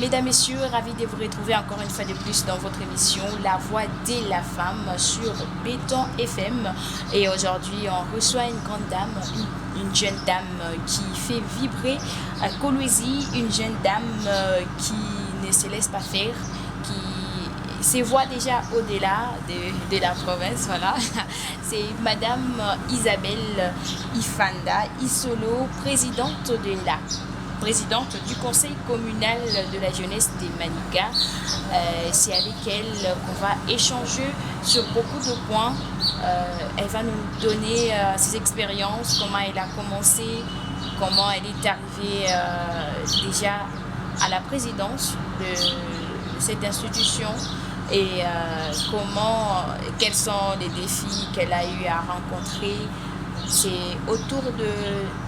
Mesdames, Messieurs, ravi de vous retrouver encore une fois de plus dans votre émission La Voix de la Femme sur Béton FM. Et aujourd'hui, on reçoit une grande dame, une jeune dame qui fait vibrer à Kolwezi, une jeune dame qui ne se laisse pas faire, qui se voit déjà au-delà de la province. Voilà. C'est Madame Isabelle Ifanda Isolo, présidente du conseil communal de la jeunesse de Manika. C'est avec elle qu'on va échanger sur beaucoup de points. Elle va nous donner ses expériences, comment elle a commencé, comment elle est arrivée déjà à la présidence de cette institution et quels sont les défis qu'elle a eu à rencontrer. C'est autour de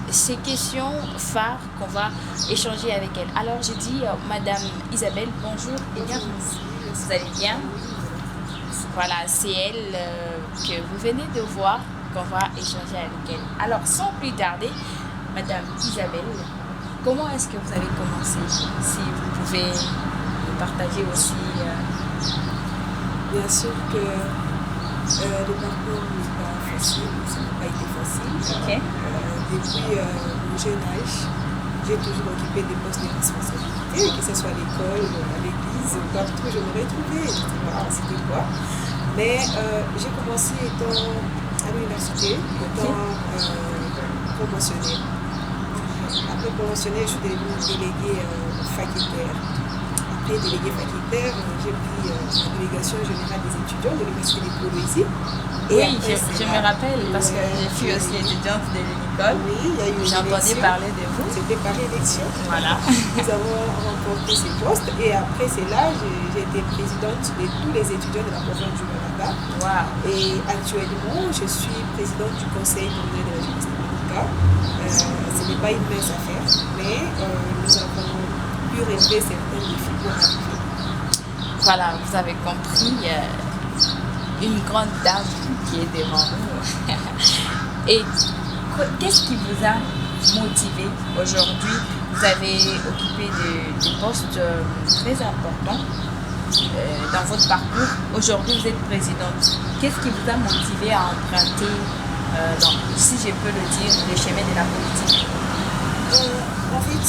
ces questions phares qu'on va échanger avec elle. Alors, je dis Madame Isabelle, bonjour et bienvenue. Vous allez bien? Voilà, c'est elle que vous venez de voir qu'on va échanger avec elle. Alors, sans plus tarder, Madame Isabelle, comment est-ce que vous avez commencé? Si vous pouvez nous partager aussi. Bien sûr que le parcours n'est pas facile, ça n'a pas été facile. Okay. Depuis mon jeune âge, j'ai toujours occupé des postes de responsabilité, que ce soit à l'école, à l'église, partout je me retrouvais, je disais voilà, c'était quoi. Mais j'ai commencé étant à l'université, étant promotionnelle. Après promotionnelle, je suis devenue déléguée facultaire. Après déléguée facultaire, j'ai pris la délégation générale des étudiants de l'université de Kolwezi. Oui, je me rappelle parce que je suis aussi étudiante de l'école. Oui, il y a eu une J'entendais parler de vous. C'était par élection. Voilà. Nous avons remporté ces postes et après c'est là j'ai été présidente de tous les étudiants de la province du Manaka. Wow. Et actuellement, je suis présidente du conseil communal de la jeunesse de Manaka. Ce n'est pas une mince affaire, mais nous avons pu relever certains défis pour arriver. Voilà, vous avez compris, une grande dame qui est devant nous. Et qu'est-ce qui vous a motivé aujourd'hui? Vous avez occupé des postes très importants dans votre parcours. Aujourd'hui, vous êtes présidente. Qu'est-ce qui vous a motivé à emprunter, si je peux le dire, le chemin de la politique? En fait,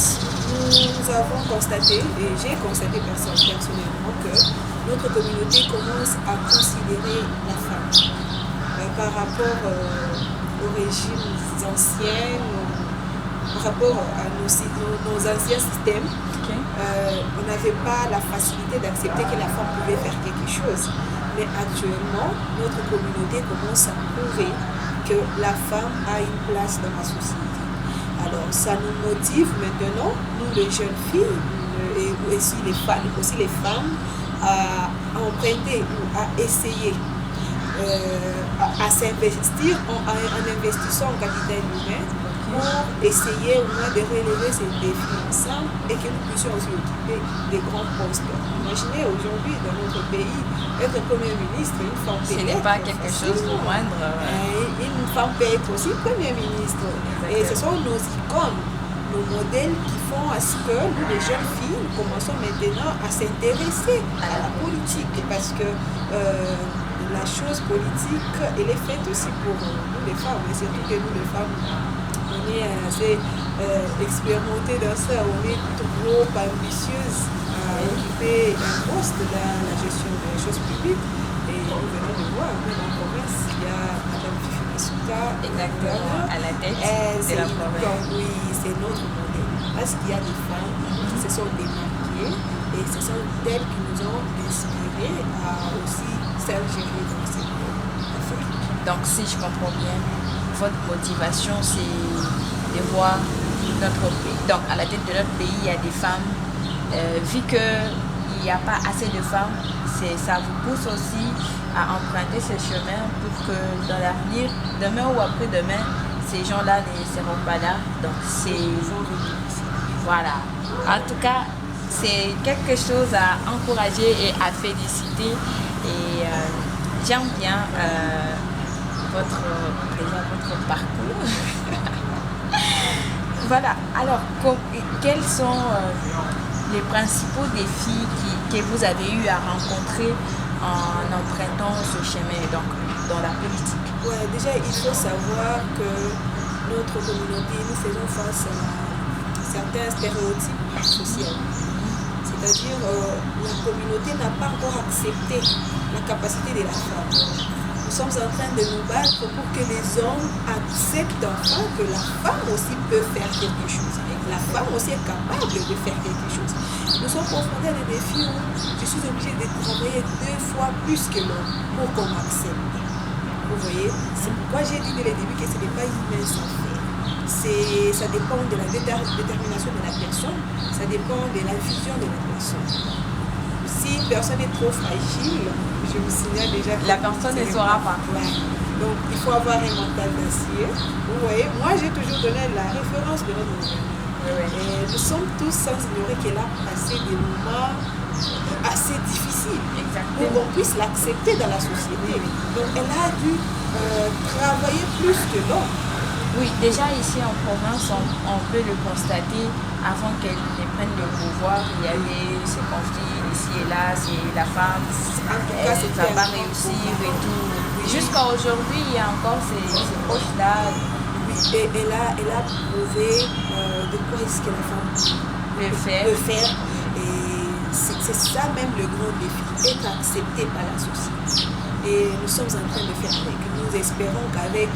nous avons constaté, et j'ai constaté personnellement, que notre communauté commence à considérer la femme par rapport aux régimes anciens, par rapport à nos anciens systèmes. Okay. On n'avait pas la facilité d'accepter que la femme pouvait faire quelque chose. Mais actuellement, notre communauté commence à prouver que la femme a une place dans la société. Alors, ça nous motive maintenant, nous les jeunes filles, et aussi les femmes, à emprunter ou à essayer à s'investir en investissant en capital humain pour essayer au moins de relever ces défis ensemble et que nous puissions aussi occuper des grands postes. Imaginez aujourd'hui dans notre pays, être Premier ministre, une femme peut Ce n'est pas quelque chose de moindre. Une femme peut être aussi Premier ministre. Exactement. Et ce sont nos icônes, nos modèles qui font à ce que nous, les jeunes filles, nous commençons maintenant à s'intéresser à la politique parce que la chose politique, elle est faite aussi pour nous les femmes. Et surtout que nous les femmes, on est assez expérimentées dans ça, on est trop ambitieuses à occuper un poste dans la gestion des choses publiques. Et nous venons de voir, même en province, il y a Madame Fifi Masuka. Exactement, à la tête de la province. Oui, c'est notre modèle. Parce qu'il y a des femmes qui se sont démarquées et ce sont elles qui nous ont inspirées à aussi s'ingérer dans ces affaires. Donc, si je comprends bien, votre motivation, c'est de voir notre pays. Donc, à la tête de notre pays, il y a des femmes. Vu qu'il n'y a pas assez de femmes, ça vous pousse aussi à emprunter ce chemin pour que dans l'avenir, demain ou après-demain, ces gens-là ne seront pas là. Donc, c'est... Voilà. En tout cas, c'est quelque chose à encourager et à féliciter. Et j'aime bien votre parcours. Voilà. Alors, quels sont les principaux défis que vous avez eu à rencontrer en empruntant ce chemin donc, dans la politique? Ouais, déjà, il faut savoir que notre communauté, nous faisons face à certains stéréotypes sociaux. C'est-à-dire, la communauté n'a pas encore accepté la capacité de la femme. Nous sommes en train de nous battre pour que les hommes acceptent enfin que la femme aussi peut faire quelque chose. La femme aussi est capable de faire quelque chose. Nous sommes confrontés à des défis où je suis obligée de travailler 2 fois plus que l'homme pour qu'on m'accepte. Vous voyez, c'est pourquoi j'ai dit dès le début que ce n'est pas une mince affaire. Ça dépend de la détermination de la personne, ça dépend de la vision de la personne. Si une personne est trop fragile, je vous signale déjà que la personne ne saura pas. Ouais. Donc il faut avoir un mental d'acier. Vous voyez, moi j'ai toujours donné la référence de notre gouvernement. Et nous sommes tous sans ignorer qu'elle a passé des moments assez difficiles. Exactement. Pour qu'on puisse l'accepter dans la société. Donc elle a dû travailler plus que l'homme. Oui, déjà ici en province, on peut le constater, avant qu'elle ne prenne le pouvoir, il y avait ces conflits ici et là, c'est la femme, elle ne va pas réussir et tout. Jusqu'à aujourd'hui, il y a encore ces poches-là. Et elle a prouvé de quoi est-ce que la femme peut faire. Et c'est ça même le grand défi, être accepté par la société. Et nous sommes en train de faire avec. Nous espérons qu'avec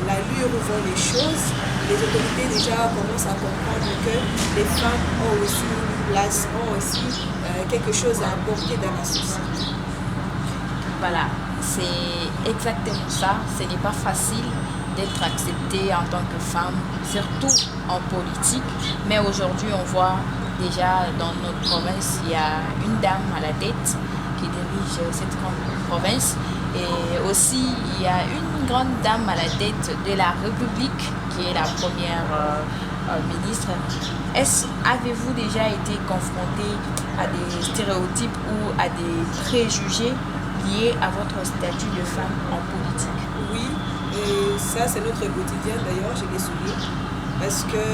l'allure où vont les choses, les autorités déjà commencent à comprendre que les femmes ont aussi une place, ont aussi quelque chose à apporter dans la société. Voilà, c'est exactement ça. Ce n'est pas facile d'être acceptée en tant que femme, surtout en politique. Mais aujourd'hui, on voit déjà dans notre province, il y a une dame à la tête qui dirige cette grande province. Et aussi, il y a une grande dame à la tête de la République, qui est la première ministre. Avez-vous déjà été confronté à des stéréotypes ou à des préjugés liés à votre statut de femme en politique? Oui, et ça c'est notre quotidien d'ailleurs, je l'ai souligné, parce que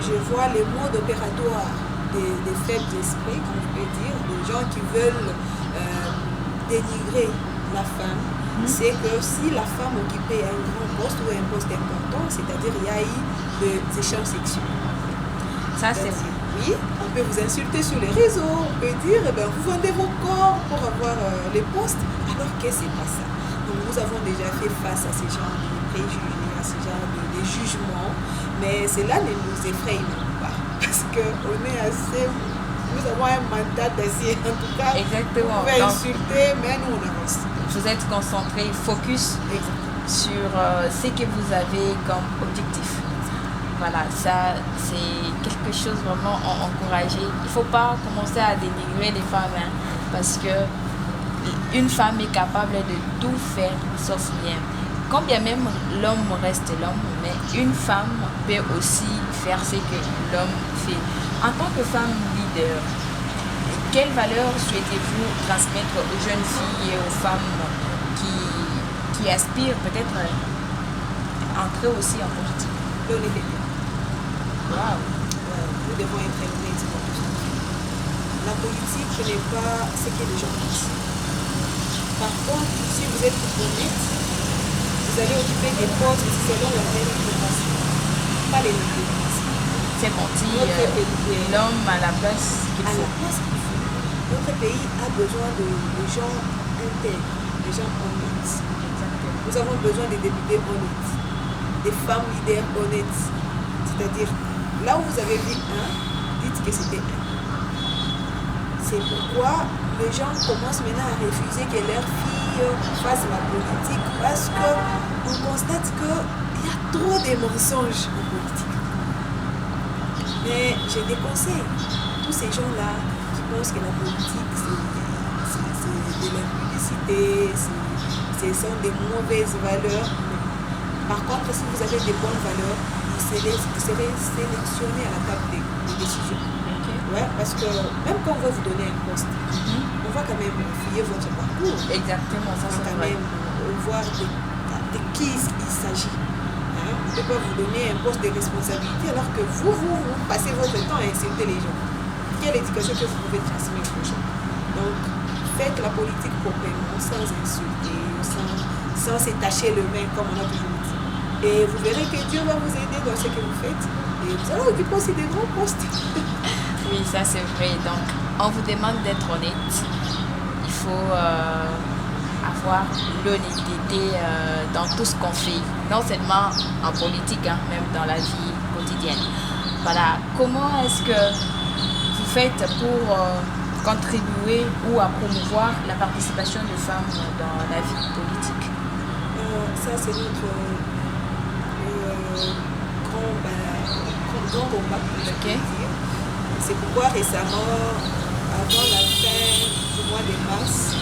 je vois les modes opératoires des faibles esprits, comme je peux dire, des gens qui veulent dénigrer la femme. C'est que si la femme occupait un grand poste ou un poste important, c'est-à-dire il y a eu des échanges sexuels. Ça c'est oui, on peut vous insulter sur les réseaux, on peut dire vous vendez vos corps pour avoir les postes, alors que c'est pas ça. Donc nous avons déjà fait face à ces genres de préjugés, à ces genres de jugements, mais cela ne nous effraie pas, parce qu'on est assez... Nous avons un mandat d'acier, en tout cas. Exactement. On peut insulter, mais nous on avance. Vous êtes concentré, focus sur ce que vous avez comme objectif. Voilà, ça c'est quelque chose vraiment à encourager. Il ne faut pas commencer à dénigrer les femmes, hein, parce que une femme est capable de tout faire sauf rien. Quand bien même l'homme reste l'homme, mais une femme peut aussi faire ce que l'homme fait. En tant que femme leader, quelles valeurs souhaitez-vous transmettre aux jeunes filles et aux femmes qui aspirent peut-être à entrer aussi en politique? L'honnêteté. Wow. Nous devons être honnêtes pour tout ça. La politique n'est pas ce que les gens pensent. Par contre, si vous êtes honnête, vous allez occuper des postes selon la même information, pas les métiers. C'est menti, l'homme à la place qu'il faut. Notre pays a besoin de gens intègres, de gens honnêtes. Nous avons besoin de députés honnêtes, des femmes leaders honnêtes. C'est-à-dire, là où vous avez vu un, dites que c'était un. C'est pourquoi les gens commencent maintenant à refuser que leurs filles fassent la politique, parce qu'on constate qu'il y a trop de mensonges en politique. Mais je déconseille tous ces gens-là qui pensent que la politique c'est de l'impudicité, ce sont des mauvaises valeurs. Par contre, si vous avez des bonnes valeurs, vous serez sélectionné à la table des décisions. Ouais, parce que même quand on va vous donner un poste, on va quand même fouiller votre parcours. Exactement, ça on va quand même voir de qui il s'agit. On ne peut pas vous donner un poste de responsabilité alors que vous passez votre temps à insulter les gens. quelle éducation que vous pouvez transmettre aux gens. Donc, faites la politique proprement, sans insulter, sans s'étacher le main, comme on a toujours dit. Et vous verrez que Dieu va vous aider dans ce que vous faites. Et vous allez occuper aussi des grands postes. Oui, ça c'est vrai. Donc, on vous demande d'être honnête. Il faut avoir l'honnêteté dans tout ce qu'on fait. Non seulement en politique, hein, même dans la vie quotidienne. Voilà. Comment est-ce que vous faites pour contribuer ou à promouvoir la participation des femmes dans la vie politique? Ça, c'est notre grand combat. Okay. C'est pourquoi récemment, avant la fin du mois de mars,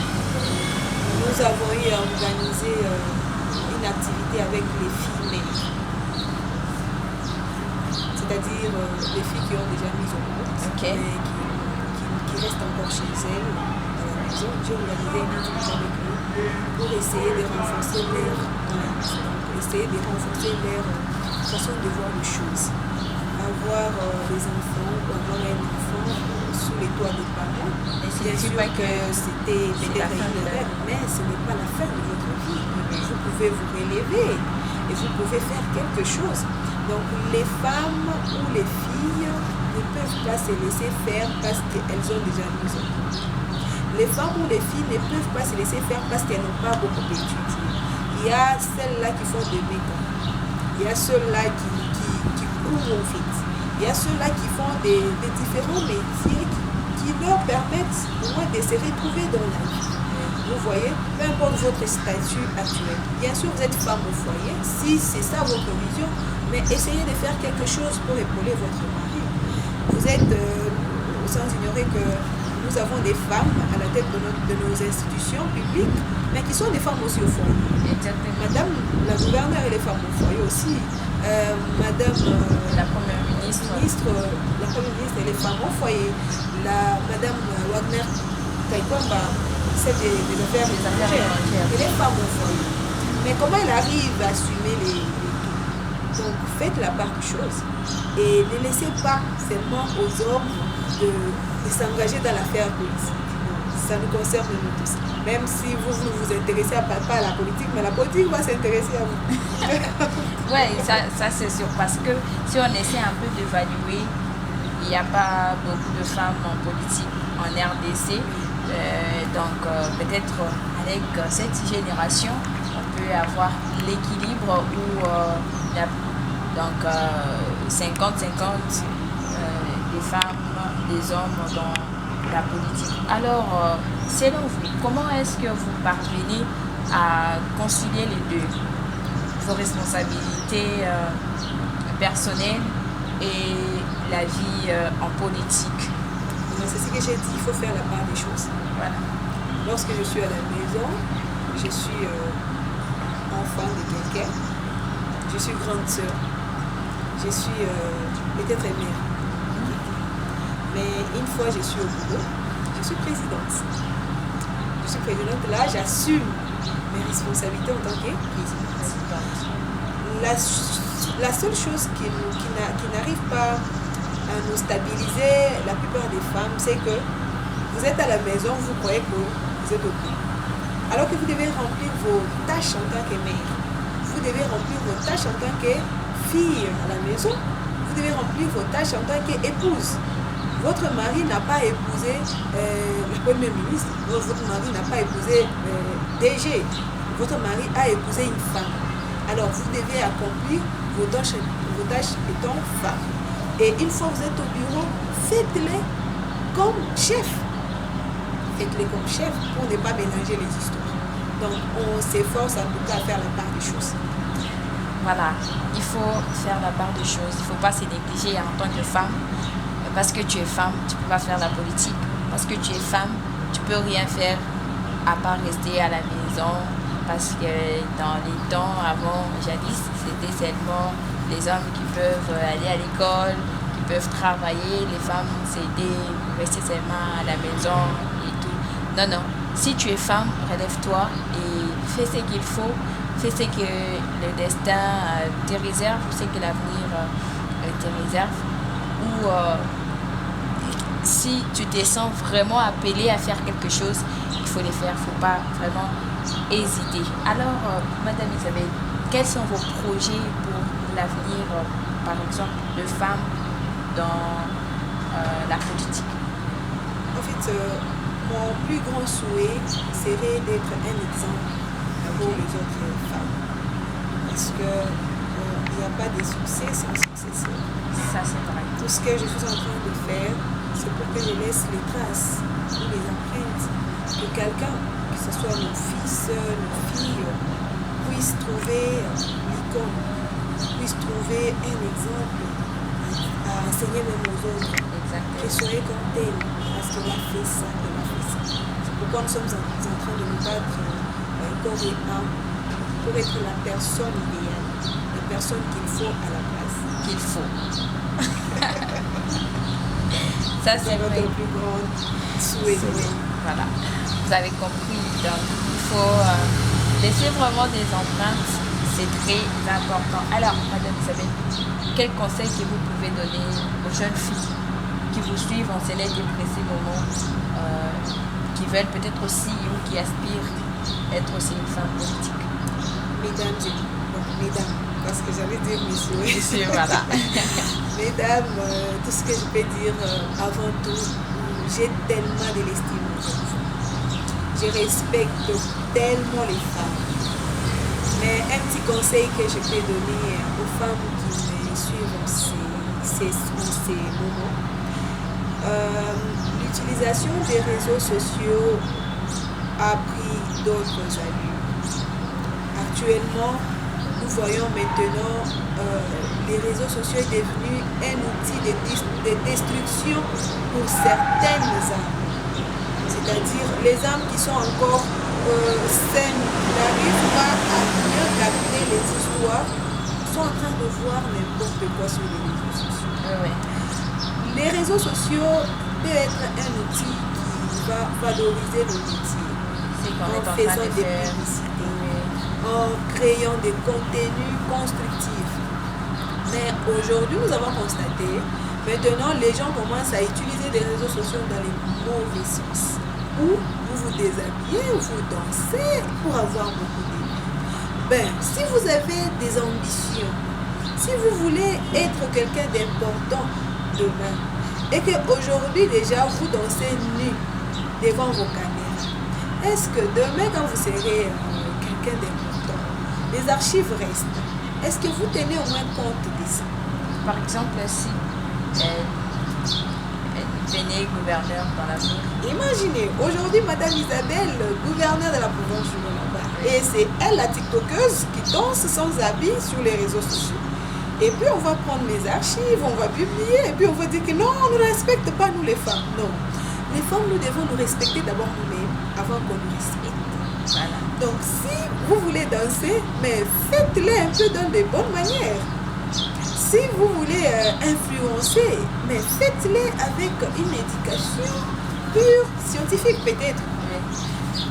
nous avons eu à organiser une activité avec les filles maires. C'est-à-dire les filles qui ont déjà mis au monde, Okay. mais qui restent encore chez elles à la maison. J'ai organisé une activité avec eux pour essayer de renforcer leur essayer de renforcer leur façon de voir les choses. Avoir des enfants ou avoir un enfant sous les toits des parents. Et Bien sûr pas que c'était la peut-être fin de une la- erreur, mais ce n'est pas la fin de votre vie. Vous pouvez vous relever et vous pouvez faire quelque chose. Donc les femmes ou les filles ne peuvent pas se laisser faire parce qu'elles ont déjà mis au monde. Les femmes ou les filles ne peuvent pas se laisser faire parce qu'elles n'ont pas beaucoup étudié. Il y a celles-là qui font des mécaniques. Il y a ceux-là qui courent en fait. Il y a ceux-là qui font des différents métiers qui leur permettent au moins de se retrouver dans la vie. Vous voyez, peu importe votre statut actuel. Bien sûr, vous êtes femme au foyer, si c'est ça votre vision, mais essayez de faire quelque chose pour épauler votre mari. Vous êtes, sans ignorer que nous avons des femmes à la tête de nos institutions publiques, mais qui sont des femmes aussi au foyer. Exactement. Madame la gouverneure, elle est femme au foyer aussi. Madame La première ministre. la première ministre, elle est femme au foyer. Madame Wagner Kaikwamba, celle des affaires étrangères, elle est femme au foyer. Mais comment elle arrive à assumer les tout? Donc faites la part des choses et ne laissez pas seulement aux hommes de s'engager dans l'affaire politique. Ça nous concerne nous tous. Même si vous vous intéressez pas à la politique, mais la politique va s'intéresser à vous. Oui, ça c'est sûr. Parce que si on essaie un peu d'évaluer, il n'y a pas beaucoup de femmes en politique en RDC. Donc peut-être avec cette génération, on peut avoir l'équilibre où donc 50-50 des femmes, des hommes dans la politique. Alors, selon vous, comment est-ce que vous parvenez à concilier les deux, vos responsabilités personnelles et la vie en politique? C'est ce que j'ai dit, il faut faire la part des choses. Voilà. Lorsque je suis à la maison, je suis enfant de quelqu'un, je suis grande sœur, je suis peut-être mère. Mais une fois je suis au boulot, je suis présidente. Je suis présidente, là j'assume mes responsabilités en tant que présidente. La seule chose qui n'arrive pas à nous stabiliser, la plupart des femmes, c'est que vous êtes à la maison, vous croyez que vous êtes au boulot. Alors que vous devez remplir vos tâches en tant que mère. Vous devez remplir vos tâches en tant que fille à la maison. Vous devez remplir vos tâches en tant qu'épouse. Votre mari n'a pas épousé le Premier ministre. Votre mari n'a pas épousé DG. Votre mari a épousé une femme. Alors vous devez accomplir vos tâches étant femme. Et une fois que vous êtes au bureau, faites-les comme chef. Faites-les comme chef pour ne pas mélanger les histoires. Donc on s'efforce en tout cas à faire la part des choses. Voilà, il faut faire la part des choses. Il ne faut pas se négliger en tant que femme. Parce que tu es femme, tu ne peux pas faire la politique. Parce que tu es femme, tu ne peux rien faire à part rester à la maison. Parce que dans les temps avant, jadis, c'était seulement les hommes qui peuvent aller à l'école, qui peuvent travailler. Les femmes, c'était rester seulement à la maison et tout. Non, non. Si tu es femme, relève-toi et fais ce qu'il faut. Fais ce que le destin te réserve, ce que l'avenir te réserve. Ou si tu te sens vraiment appelé à faire quelque chose, il faut les faire. Il ne faut pas vraiment hésiter. Alors, Madame Isabelle, quels sont vos projets pour l'avenir, par exemple, de femmes dans la politique? En fait, mon plus grand souhait serait d'être un exemple pour les autres femmes. Parce que il n'y a pas de succès sans successeur. Ça, c'est vrai. Tout ce que je suis en train de faire, c'est pour que je laisse les traces ou les empreintes. Que quelqu'un, que ce soit nos fils, nos filles, puisse trouver l'icône, puisse trouver un exemple à enseigner même aux autres. Exactement. Que soyez comme elle, parce qu'elle a fait ça, elle a fait ça. C'est pourquoi nous sommes en train de nous battre corps et âme pour être la personne idéale, la personne qu'il faut à la place. Qu'il faut. Ça, c'est vrai. Notre plus grand souhait. Voilà. Vous avez compris. Donc, il faut laisser vraiment des empreintes. C'est très important. Alors, Madame Isabelle, quel conseil que vous pouvez donner aux jeunes filles qui vous suivent en ces précis moments, qui veulent peut-être aussi ou qui aspirent être aussi une femme politique? Mesdames, parce que j'allais dire messieurs. Messieurs, voilà. Mesdames, tout ce que je peux dire avant tout, j'ai tellement de l'estime pour vous. Je respecte tellement les femmes. Mais un petit conseil que je peux donner aux femmes qui me suivent en ces moments, l'utilisation des réseaux sociaux a pris d'autres allures. Actuellement, nous voyons maintenant les réseaux sociaux est devenu un outil de destruction pour certaines âmes. C'est-à-dire les âmes qui sont encore saines, qui n'arrivent pas à bien capter les histoires, sont en train de voir n'importe quoi sur les réseaux sociaux. Les réseaux sociaux peuvent être un outil qui va valoriser le métier en faisant des publicités, en créant des contenus constructifs. Mais aujourd'hui, nous avons constaté, maintenant, les gens commencent à utiliser les réseaux sociaux dans les mauvais sens. Où vous vous déshabillez, ou vous dansez pour avoir beaucoup de vues. Si vous avez des ambitions, si vous voulez être quelqu'un d'important demain, et qu'aujourd'hui déjà vous dansez nu devant vos caméras, est-ce que demain quand vous serez quelqu'un d'important, les archives restent? Est-ce que vous tenez au moins compte de ça? Par exemple, si elle devenait gouverneur dans l'avenir. Imaginez, aujourd'hui, Madame Isabelle, gouverneure de la province du Nord, et c'est elle, la TikTokeuse, qui danse sans habit sur les réseaux sociaux. Et puis on va prendre les archives, on va publier, et puis on va dire que non, on ne respecte pas nous les femmes. Non, les femmes, nous devons nous respecter d'abord nous-mêmes avant qu'on nous respecte. Voilà. Donc si vous voulez danser, mais faites-le un peu dans de bonnes manières. Si vous voulez influencer, mais faites-le avec une éducation pure, scientifique peut-être.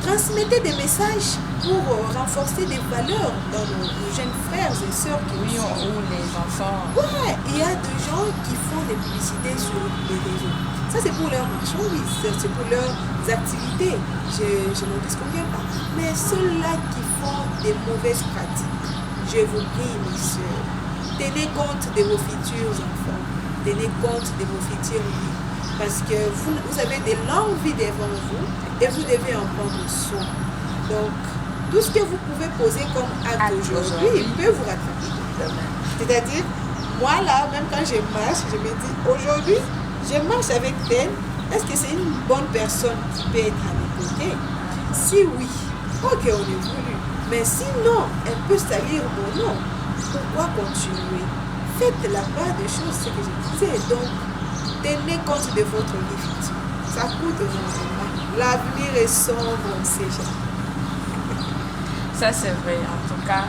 Transmettez des messages pour renforcer des valeurs dans nos jeunes frères et sœurs qui Oui, ou les enfants. Ouais, il y a des gens qui font des publicités sur les réseaux. Ça, c'est pour leurs marchandises, c'est pour leurs activités. Je n'en disconviens pas. Mais ceux-là qui font des mauvaises pratiques, je vous prie, mes sœurs, tenez compte de vos futurs enfants. Tenez compte de vos futures vies. Parce que vous avez de longues vies devant vous et vous devez en prendre soin. Donc, tout ce que vous pouvez poser comme acte aujourd'hui, il peut vous rattraper demain. C'est-à-dire, moi là, même quand je marche, je me dis, aujourd'hui, je marche avec elle, est-ce que c'est une bonne personne qui peut être à mes côtés? Si oui, ok, on est voulu. Mais sinon, elle peut salir mon nom. Pourquoi continuer? Faites la part des choses, ce que je disais. Donc, tenez compte de votre vie future. Ça coûte vraiment. L'avenir est sombre, on ne sait jamais. Ça, c'est vrai. En tout cas,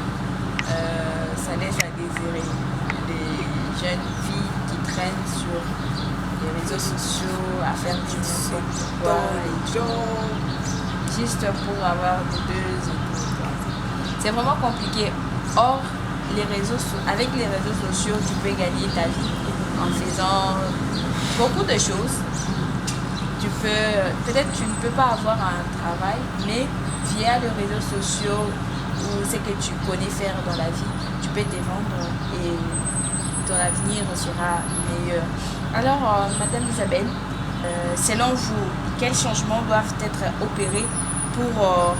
ça laisse à désirer. Les jeunes filles qui traînent sur les réseaux sociaux à faire du n'importe quoi. Les gens. Juste pour avoir des buzz et tout. C'est vraiment compliqué. Or, avec les réseaux sociaux, tu peux gagner ta vie en faisant beaucoup de choses. peut-être tu ne peux pas avoir un travail, mais via les réseaux sociaux ou ce que tu connais faire dans la vie, tu peux te vendre et ton avenir sera meilleur. Alors, Madame Isabelle, selon vous, quels changements doivent être opérés pour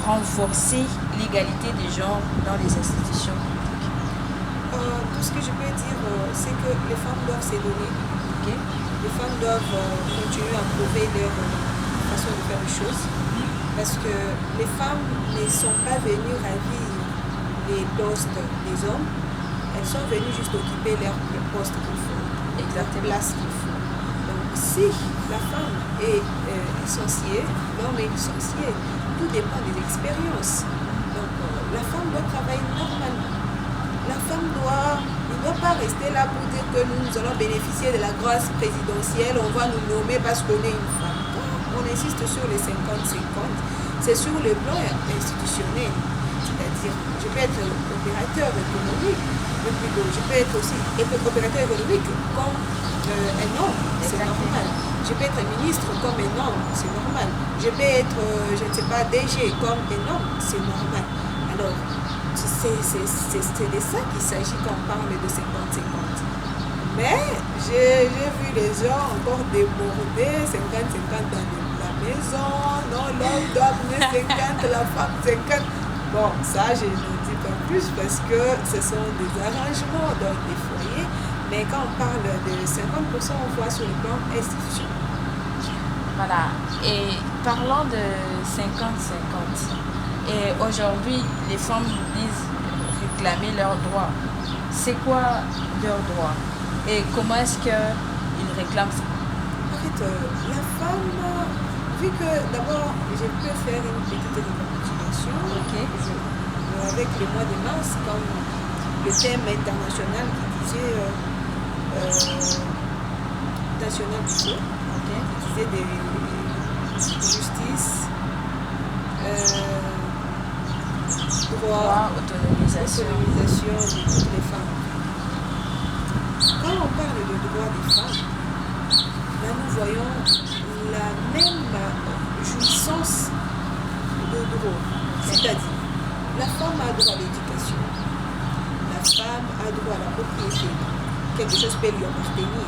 renforcer l'égalité des genres dans les institutions publiques? Tout ce que je peux dire, c'est que les femmes doivent s'élever. Okay. Les femmes doivent continuer à prouver leur façon de faire les choses. Parce que les femmes ne sont pas venues ravir les postes des hommes. Elles sont venues juste occuper leur poste qu'il faut, leur place qu'il faut. Donc si la femme est licenciée, l'homme est licencié, tout dépend des expériences. Donc la femme doit travailler normalement. La femme ne doit pas rester là pour dire que nous allons bénéficier de la grâce présidentielle, on va nous nommer parce qu'on est une femme. On insiste sur les 50-50. C'est sur le plan institutionnel. C'est-à-dire, je peux être opérateur économique, je peux être aussi opérateur économique comme un homme, c'est normal. Je peux être ministre comme un homme, c'est normal. Je peux être, je ne sais pas, DG comme un homme, c'est normal. Alors, c'est de ça qu'il s'agit quand on parle de 50-50. Mais j'ai vu les gens encore déborder 50-50 dans la maison. Non, l'homme doit venir 50, la femme 50. Bon, ça, je ne dis pas plus parce que ce sont des arrangements dans des foyers. Mais quand on parle de 50%, on voit sur le plan institutionnel. Voilà. Et parlant de 50-50, et aujourd'hui, les femmes disent réclamer leurs droits. C'est quoi leurs droits? Et comment est-ce qu'ils réclament ça? En fait, la femme, vu que d'abord, je peux faire une petite récapitulation. Okay. Avec le mois de mars, comme le thème international qui disait national plutôt, Okay. qui disait de justice, droit, autonomisation de toutes les femmes. Quand on parle de droit des femmes, là nous voyons la même jouissance de droit. C'est-à-dire, la femme a droit à l'éducation, la femme a droit à la propriété, quelque chose peut lui appartenir.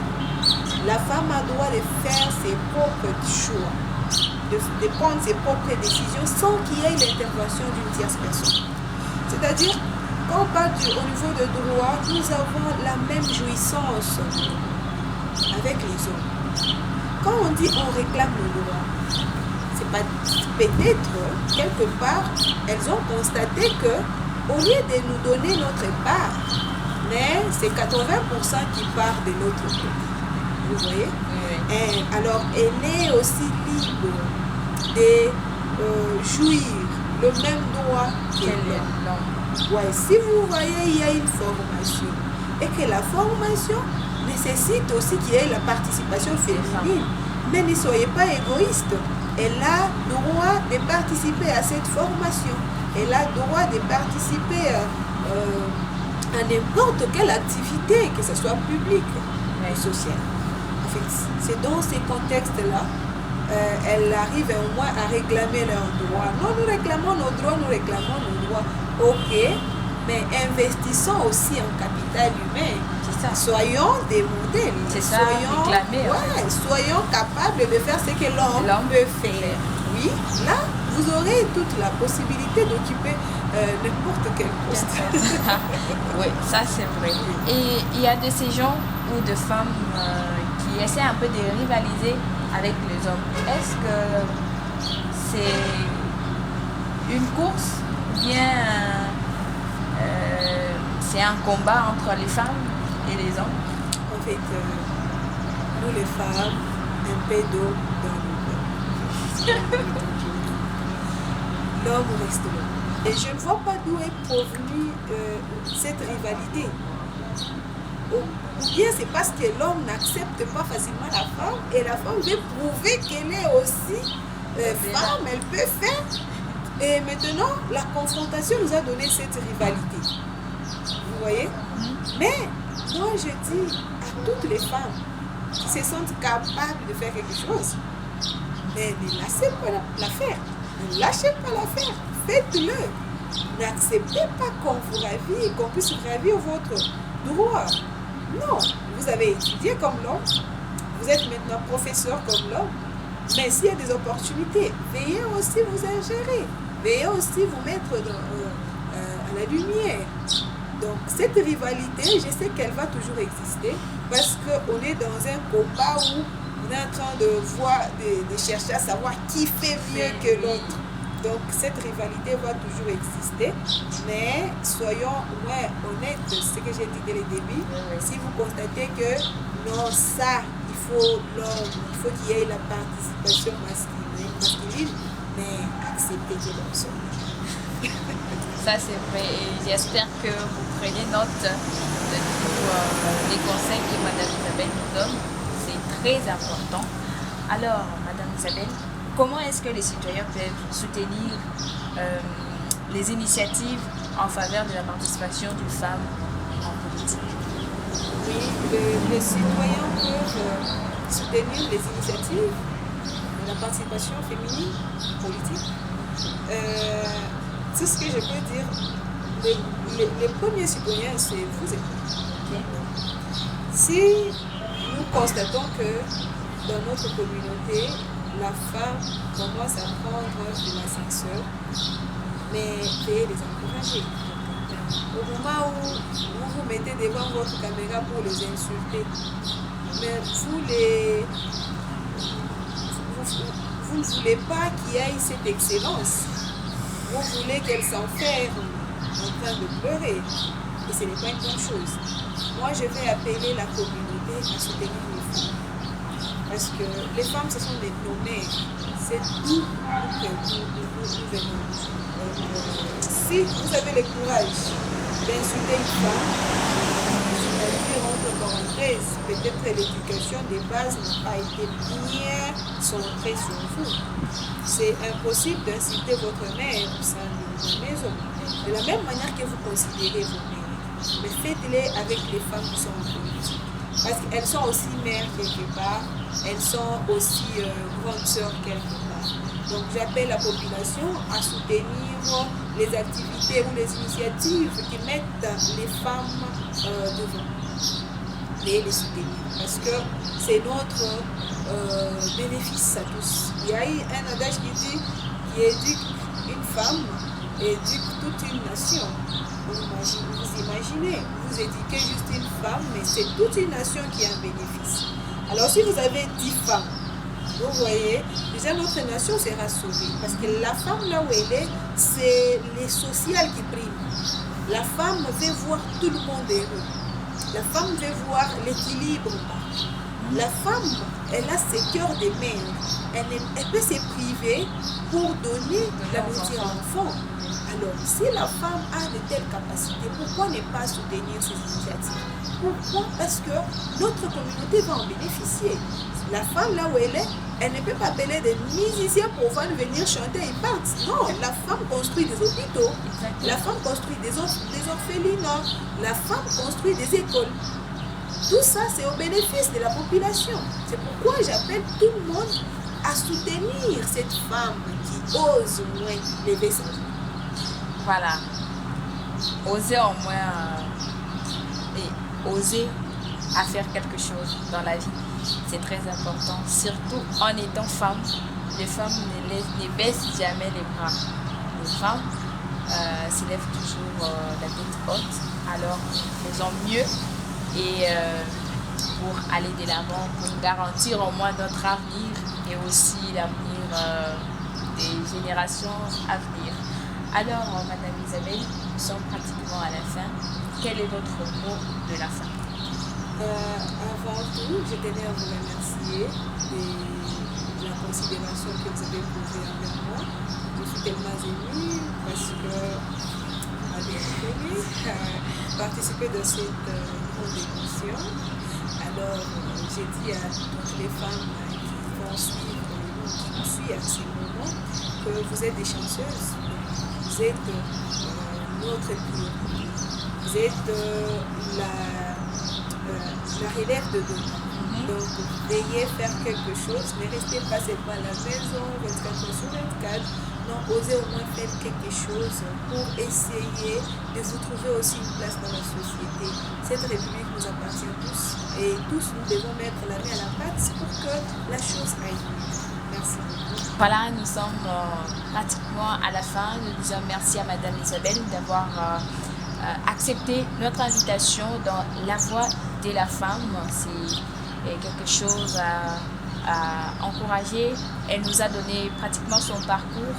La femme a droit de faire ses propres choix, de prendre ses propres décisions sans qu'il y ait l'intervention d'une tierce personne. C'est-à-dire, quand on parle au niveau de droit, nous avons la même jouissance avec les hommes. Quand on dit on réclame le droit, c'est pas peut-être quelque part, elles ont constaté que au lieu de nous donner notre part, mais c'est 80% qui part de notre côté. Vous voyez? Oui. Et alors, elle est aussi libre de jouir le même droit qu'elle a. Ouais, si vous voyez, il y a une formation et que la formation nécessite aussi qu'il y ait la participation féminine. Mais ne soyez pas égoïste. Elle a droit de participer à cette formation. Elle a droit de participer à n'importe quelle activité, que ce soit publique ou sociale. En fait, c'est dans ces contextes-là, elle arrive au moins à réclamer leurs droits. Non, nous réclamons nos droits, nous réclamons nos droits. Ok, mais investissons aussi en capital humain. Ça. Soyons des modèles. C'est ça, soyons, réclamer. Soyons capables de faire ce que l'homme peut faire. Oui, là, vous aurez toute la possibilité d'occuper n'importe quel poste. Oui, ça c'est vrai. Et il y a de ces gens ou de femmes qui essaient un peu de rivaliser avec les hommes. Est-ce que c'est une course ou bien c'est un combat entre les femmes et les hommes? En fait, nous les femmes, un peu d'eau dans le bain. L'homme reste l'homme. Et je ne vois pas d'où est provenue cette rivalité. Ou bien c'est parce que l'homme n'accepte pas facilement la femme et la femme veut prouver qu'elle est aussi femme, elle peut faire. Et maintenant, la confrontation nous a donné cette rivalité. Vous voyez? Mais moi, je dis à toutes les femmes qui se sentent capables de faire quelque chose, Mais ne lâchez pas l'affaire. Ne lâchez pas l'affaire. Faites-le. N'acceptez pas qu'on vous ravit, qu'on puisse ravir votre droit. Non, vous avez étudié comme l'homme. Vous êtes maintenant professeur comme l'homme. Mais s'il y a des opportunités, veuillez aussi vous ingérer. Veuillez aussi vous mettre à la lumière. Donc cette rivalité, je sais qu'elle va toujours exister parce qu'on est dans un combat où on est en train de chercher à savoir qui fait mieux que l'autre. Donc cette rivalité va toujours exister, mais soyons honnêtes, c'est ce que j'ai dit dès le début. Si vous constatez que non, ça, il faut qu'il y ait la participation masculine, mais acceptez que l'homme soit. Ça c'est vrai et j'espère que vous prenez note de tous les conseils que Madame Isabelle nous donne. C'est très important. Alors, Madame Isabelle, comment est-ce que les citoyens peuvent soutenir les initiatives en faveur de la participation d'une femme en politique? Oui, les citoyens peuvent soutenir les initiatives de la participation féminine politique. C'est ce que je peux dire. Les premiers citoyens, c'est vous et moi. Si nous constatons que dans notre communauté, la femme commence à prendre de l'ascenseur, mais veuillez les encourager. Au moment où vous vous mettez devant votre caméra pour les insulter, mais vous ne voulez pas qu'il y ait cette excellence. Vous voulez qu'elle s'enferme en train de pleurer. Et ce n'est pas une bonne chose. Moi, je vais appeler la communauté à soutenir les femmes. Parce que les femmes, ce sont nos mères. C'est d'où nous venons. Si vous avez le courage d'insulter une femme, c'est-à-dire entre parenthèses, peut-être l'éducation des bases n'a pas été bien centrée sur vous. C'est impossible d'insulter votre mère au sein de la maison. De la même manière que vous considérez vos mères. Mais faites-les avec les femmes qui sont en politique. Parce qu'elles sont aussi mères quelque part, elles sont aussi grandes sœurs quelque part. Donc j'appelle la population à soutenir les activités ou les initiatives qui mettent les femmes devant. Et les soutenir. Parce que c'est notre bénéfice à tous. Il y a eu un adage qui éduque une femme, éduque toute une nation. Vous imaginez, vous éduquez juste une femme, mais c'est toute une nation qui a un bénéfice. Alors si vous avez 10 femmes, vous voyez, déjà notre nation sera sauvée. Parce que la femme là où elle est, c'est les sociales qui priment. La femme veut voir tout le monde heureux. La femme veut voir l'équilibre. La femme, elle a ses cœurs de mère. Elle peut se priver pour donner la nourriture à l'enfant. Alors, si la femme a de telles capacités, pourquoi ne pas soutenir ces initiatives? Pourquoi? Parce que notre communauté va en bénéficier. La femme, là où elle ne peut pas appeler des musiciens profanes venir chanter et partent. Non, la femme construit des hôpitaux. Exactement. La femme construit des orphelinats. La femme construit des écoles. Tout ça, c'est au bénéfice de la population. C'est pourquoi j'appelle tout le monde à soutenir cette femme qui ose au moins lever sa voix. Voilà. Oser au moins et oser à faire quelque chose dans la vie. C'est très important. Surtout en étant femme. Les femmes ne baissent jamais les bras. Les femmes s'élèvent toujours la tête haute. Alors, faisons mieux. Et pour aller de l'avant, pour garantir au moins notre avenir et aussi l'avenir des générations à venir. Alors, Madame Isabelle, nous sommes pratiquement à la fin. Quel est votre mot de la fin? Avant tout, je tenais à vous remercier de la considération que vous avez posée envers moi. Je suis tellement émue parce que participer de cette grande émission. Alors, j'ai dit à toutes les femmes qui vont suivre, qui nous suivent à ces moments, que vous êtes des chanceuses. Vous êtes notre priorité. Vous êtes la relève de demain. Donc, veillez faire quelque chose, ne restez pas seulement à la maison 24 heures sur 24. Non, osez au moins faire quelque chose pour essayer de vous trouver aussi une place dans la société. Cette République nous appartient tous et tous nous devons mettre la main à la pâte pour que la chose aille mieux. Merci beaucoup. Voilà, nous sommes pratiquement à la fin. Nous disons merci à Madame Isabelle d'avoir accepté notre invitation dans La Voix de la Femme. C'est quelque chose à encourager. Elle nous a donné pratiquement son parcours,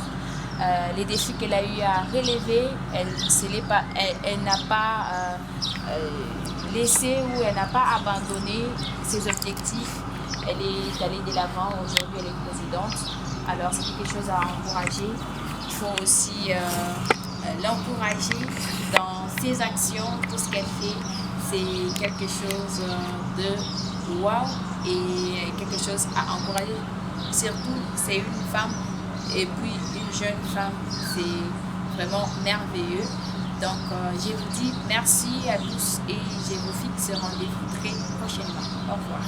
les défis qu'elle a eu à relever. Elle n'a pas laissé ou elle n'a pas abandonné ses objectifs. Elle est allée de l'avant. Aujourd'hui, elle est présidente. Alors, c'est quelque chose à encourager. Il faut aussi l'encourager dans ses actions, tout ce qu'elle fait. C'est quelque chose de wow et quelque chose à encourager. Surtout, c'est une femme et puis une jeune femme. C'est vraiment merveilleux. Donc, je vous dis merci à tous et je vous fixe rendez-vous très prochainement. Au revoir.